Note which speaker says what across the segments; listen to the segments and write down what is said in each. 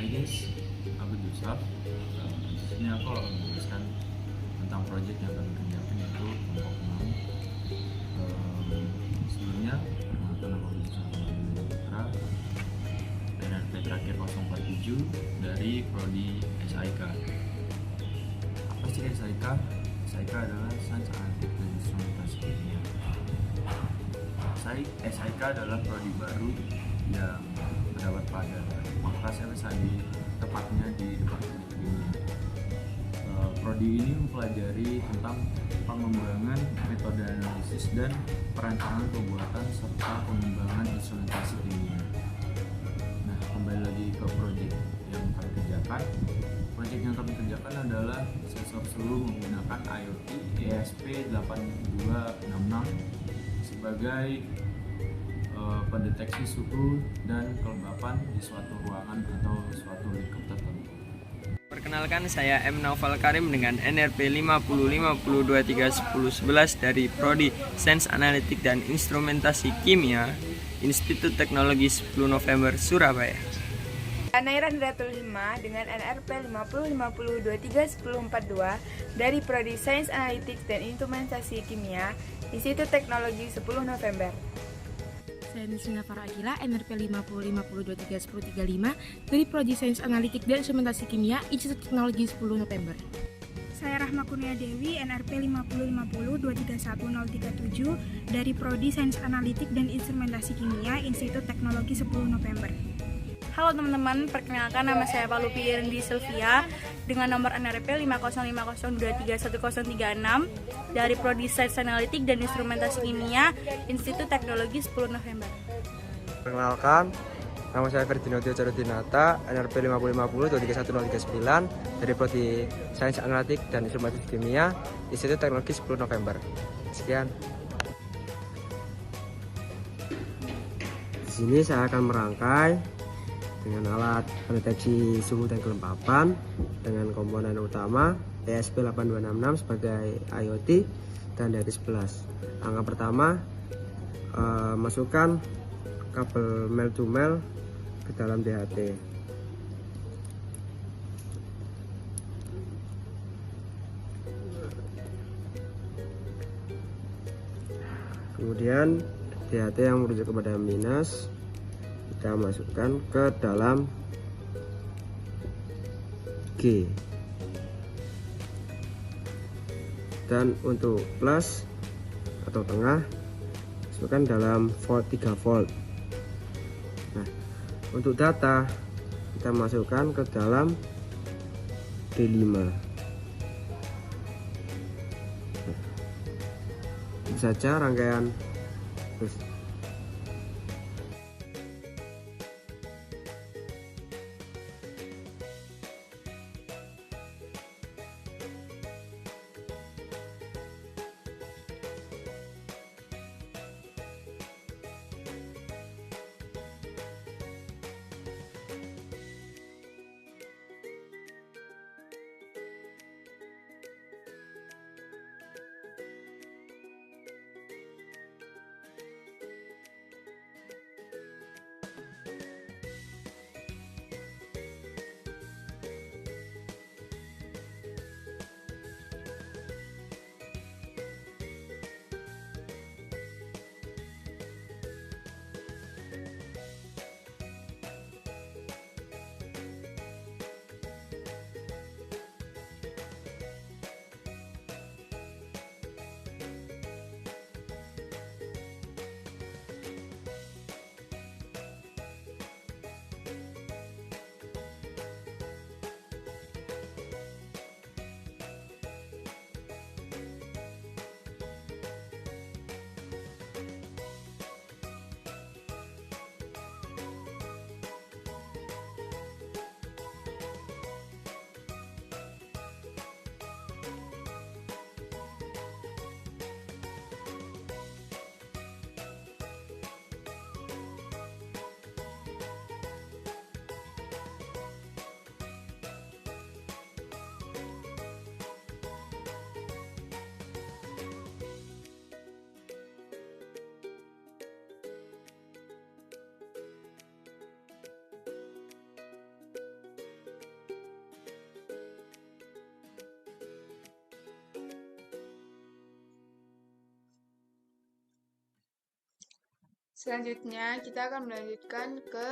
Speaker 1: Hai guys, aku Yusuf. Di sini aku akan menjelaskan tentang proyek yang kami kerjakan yaitu kelompok 6. Sebelumnya, perkenalkan nama aku Yusuf Putra, NRP terakhir 047 dari Prodi SIK. Apa sih SIK? SIK adalah Sains Analitik dan Instrumentasi Kimia. SIK adalah prodi baru yang terdapat pada fakultas FSAD, tepatnya di Departemen Kimia. Prodi ini mempelajari tentang pengembangan metode analisis dan perancangan pembuatan serta pengembangan instrumentasi kimia. Nah, kembali lagi ke proyek yang kami kerjakan. Proyek yang kami kerjakan adalah sensor suhu menggunakan IoT ESP8266 sebagai pendeteksi suhu dan kelembapan di suatu ruangan atau suatu lingkup tertentu.
Speaker 2: Perkenalkan, saya M. Naufal Karim dengan NRP 5050231011 dari Prodi Sains Analitik dan Instrumentasi Kimia, Institut Teknologi 10 November, Surabaya.
Speaker 3: Naira Hendratul 5 dengan NRP 5050231042 dari Prodi Sains Analitik dan Instrumentasi Kimia, Institut Teknologi 10 November.
Speaker 4: Saya Nisina Farah Akila, NRP 5050231035 dari Prodi Sains Analitik dan Instrumentasi Kimia, Institut Teknologi 10 November.
Speaker 5: Saya Rahma Kurnia Dewi, NRP 5050231037 dari Prodi Sains Analitik dan Instrumentasi Kimia, Institut Teknologi 10 November.
Speaker 6: Halo teman-teman, perkenalkan nama saya Palupi Irindi Sylvia dengan nomor NRP 5050231036 dari Prodi Sains Analitik dan Instrumentasi Kimia, Institut Teknologi 10 November.
Speaker 7: Perkenalkan, nama saya Ferdinand Carudinata, NRP 5050231039 dari Prodi Sains Analitik dan Instrumentasi Kimia, Institut Teknologi 10 November. Sekian. Di sini saya akan merangkai dengan alat pendeteksi suhu dan kelembapan dengan komponen utama ESP8266 sebagai IoT dan dari 11. Langkah pertama, masukkan kabel male to male ke dalam DHT. Kemudian DHT yang merujuk kepada minus kita masukkan ke dalam G, dan untuk plus atau tengah masukkan dalam volt 3 volt. Nah, untuk data kita masukkan ke dalam D5. Itu saja rangkaian.
Speaker 3: Selanjutnya kita akan melanjutkan ke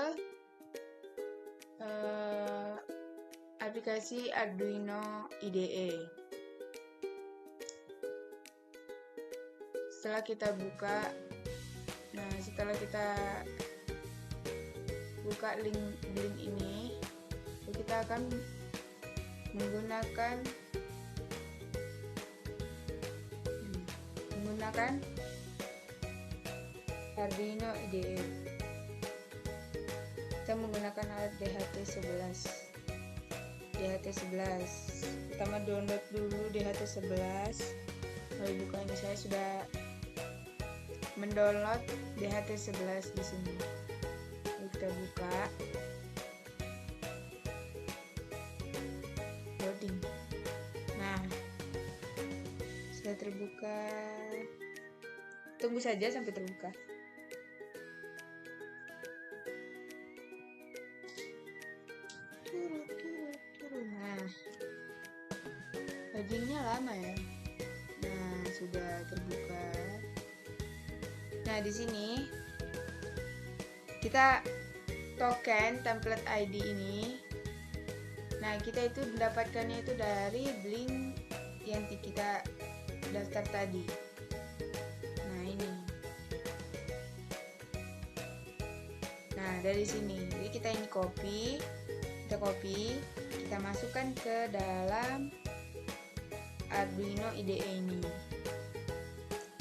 Speaker 3: aplikasi Arduino IDE. Setelah kita buka link ini, kita akan menggunakan Arduino IDE. Kita menggunakan alat DHT11. Pertama download dulu DHT11. Lalu buka. Ini saya sudah mendownload DHT11 di sini. Lalu kita buka. Loading. Nah, sudah terbuka. Tunggu saja sampai terbuka. Nah, loadingnya lama ya. Nah, sudah terbuka. Nah, di sini kita token template ID ini. Nah, kita itu mendapatkannya itu dari Blink yang kita daftar tadi. Nah, ini. Nah, dari sini. Jadi kita ini copy, kita masukkan ke dalam Arduino IDE ini.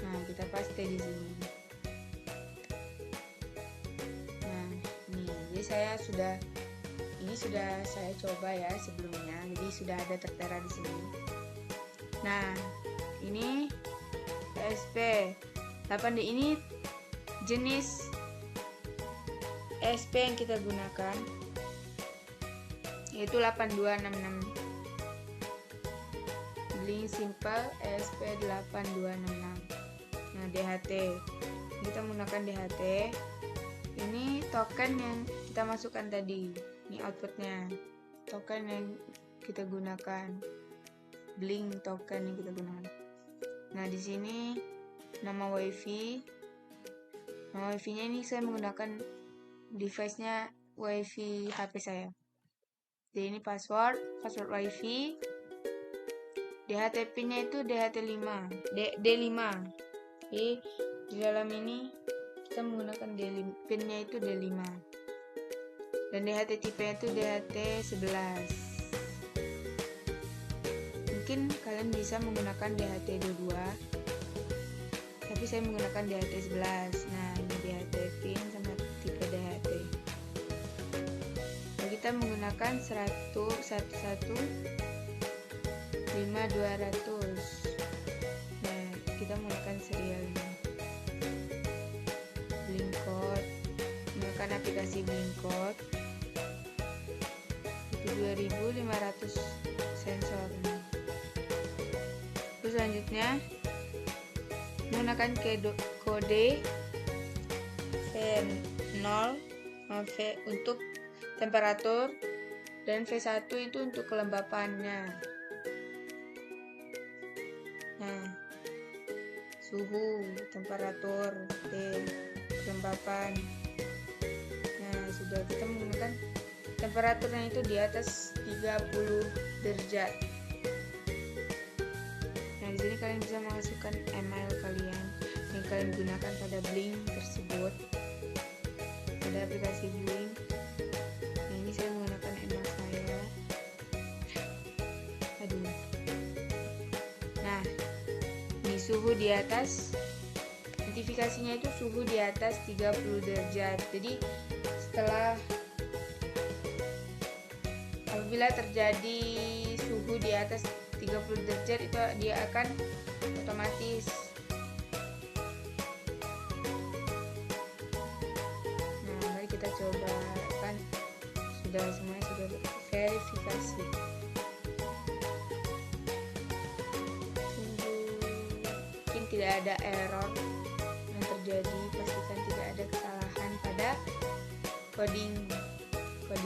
Speaker 3: Nah, kita paste di sini. Nah, ini. Jadi saya sudah saya coba ya sebelumnya. Jadi sudah ada tertera di sini. Nah, ini ESP8D ini jenis ESP yang kita gunakan, yaitu 8266 Blink Simple ESP8266. Nah, DHT kita menggunakan DHT. Ini token yang kita masukkan tadi. Ini outputnya, token yang kita gunakan, Blink token yang kita gunakan. Nah, di sini nama wifi-nya ini saya menggunakan device-nya wifi HP saya. Jadi ini password wifi. DHT pin-nya itu DHT5, D5. Jadi di dalam ini kita menggunakan pin-nya itu D5. Dan DHT tipe itu DHT11. Mungkin kalian bisa menggunakan DHT22, tapi saya menggunakan DHT11. Nah, ini DHT pin sama tipe DHT. Nah, kita menggunakan 111.5.200. Nah, kita menggunakan serialnya. Blink code, menggunakan aplikasi Blink code. 2500 sensor. Terus selanjutnya menggunakan kode V0 V untuk temperatur dan V1 itu untuk kelembapannya. Nah, suhu, temperatur, kelembapan. Nah, sudah kita menggunakan temperaturnya itu di atas 30 derajat. Nah, di sini kalian bisa masukkan email kalian yang kalian gunakan pada Blink tersebut, pada aplikasi Blink. Nah, ini saya menggunakan email saya. Nah, ini suhu di atas, notifikasinya itu suhu di atas 30 derajat. Jadi apabila terjadi suhu di atas 30 derajat itu dia akan otomatis. Nah, mari kita coba, kan semuanya sudah verifikasi. Mungkin tidak ada error yang terjadi, pastikan tidak ada kesalahan pada codingan tersebut,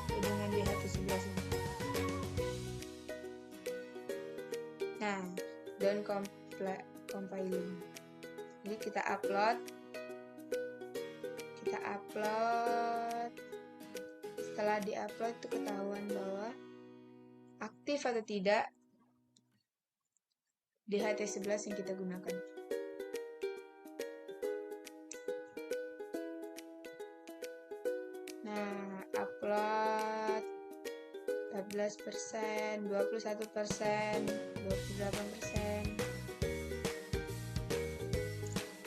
Speaker 3: codingan DHT11 ini. Nah, dan compiling. Jadi kita upload. Setelah diupload itu ketahuan bahwa aktif atau tidak DHT11 yang kita gunakan. Nah, upload 14%, 21%, 28%,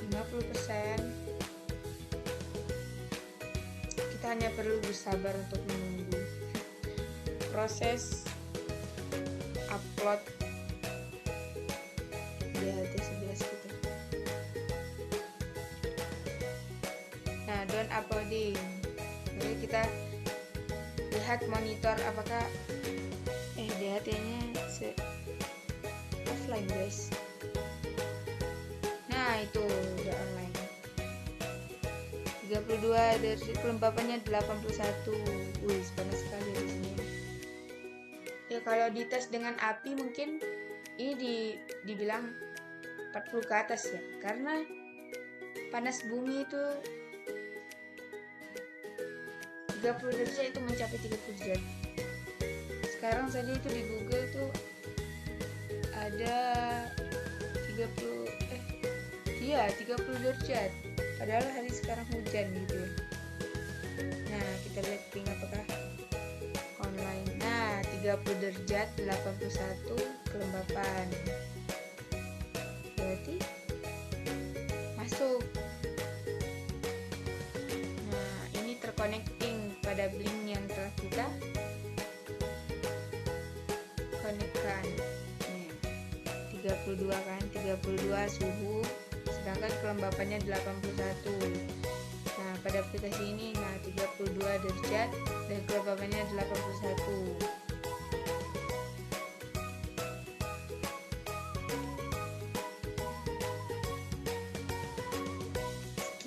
Speaker 3: 50%. Kita hanya perlu bersabar untuk menunggu proses upload DHT11 kita. Nah, done uploading. Jadi kita lihat monitor apakah DHT-nya offline, guys. Nah, itu udah online. 32 dari kelembapannya 81. Wih, panas sekali di sini. Ya kalau dites dengan api mungkin ini dibilang 40 ke atas ya. Karena panas bumi itu 30 derajat itu mencapai 30 derajat. Sekarang tadi itu di Google tuh ada 30 derajat. Padahal hari sekarang hujan gitu ya. Nah, kita lihat ping apakah online. Nah, 30 derajat 81 kelembapan. Berarti masuk. Nah, ini terconnecting pada blink yang telah kita konekkan. Nih, 32 kan, 32 suhu, sedangkan kelembapannya 81. Nah, pada aplikasi ini 32 derajat dan kelembapannya 81.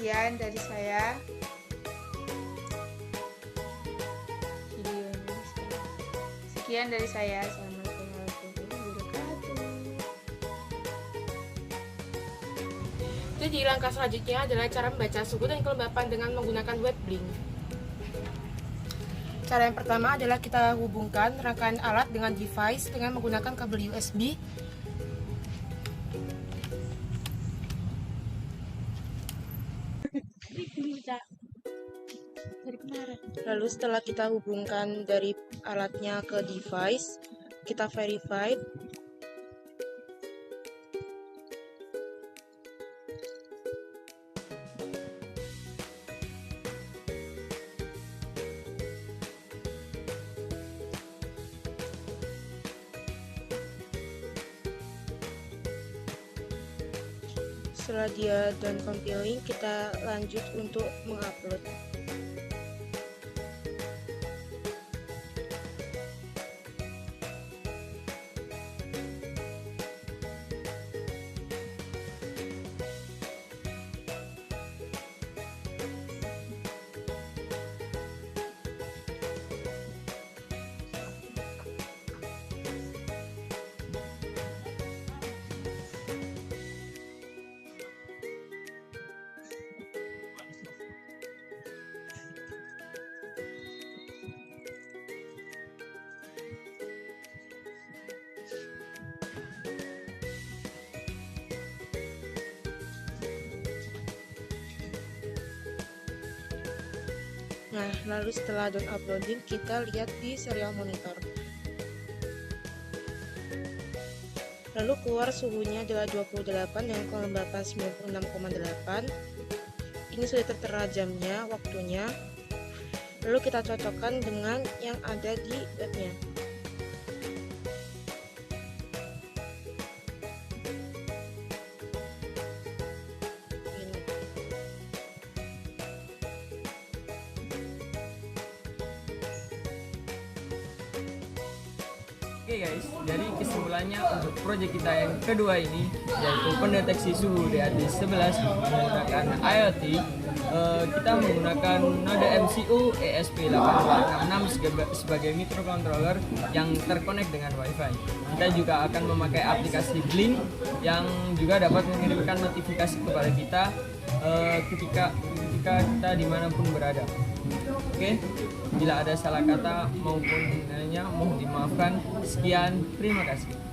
Speaker 3: Sekian dari saya. Sekian dari saya. Assalamualaikum warahmatullahi wabarakatuh.
Speaker 4: Jadi langkah selanjutnya adalah cara membaca suhu dan kelembapan dengan menggunakan web blink. Cara yang pertama adalah kita hubungkan rangkaian alat dengan device dengan menggunakan kabel USB. Lalu setelah kita hubungkan dari alatnya ke device, kita verify. Setelah dia done compiling, kita lanjut untuk mengupload. Nah, lalu setelah done uploading, kita lihat di serial monitor. Lalu keluar suhunya adalah 28 dengan kelembapan 96,8. Ini sudah tertera jamnya, waktunya. Lalu kita cocokkan dengan yang ada di webnya.
Speaker 2: Oke guys, jadi kesimpulannya untuk proyek kita yang kedua ini yaitu pendeteksi suhu DHT11 menggunakan IoT kita menggunakan node MCU ESP8266 sebagai microcontroller yang terkonek dengan WiFi. Kita juga akan memakai aplikasi Blink yang juga dapat mengirimkan notifikasi kepada kita ketika kita dimanapun berada. Oke, bila ada salah kata maupun nanya mohon dimaafkan. Sekian, terima kasih.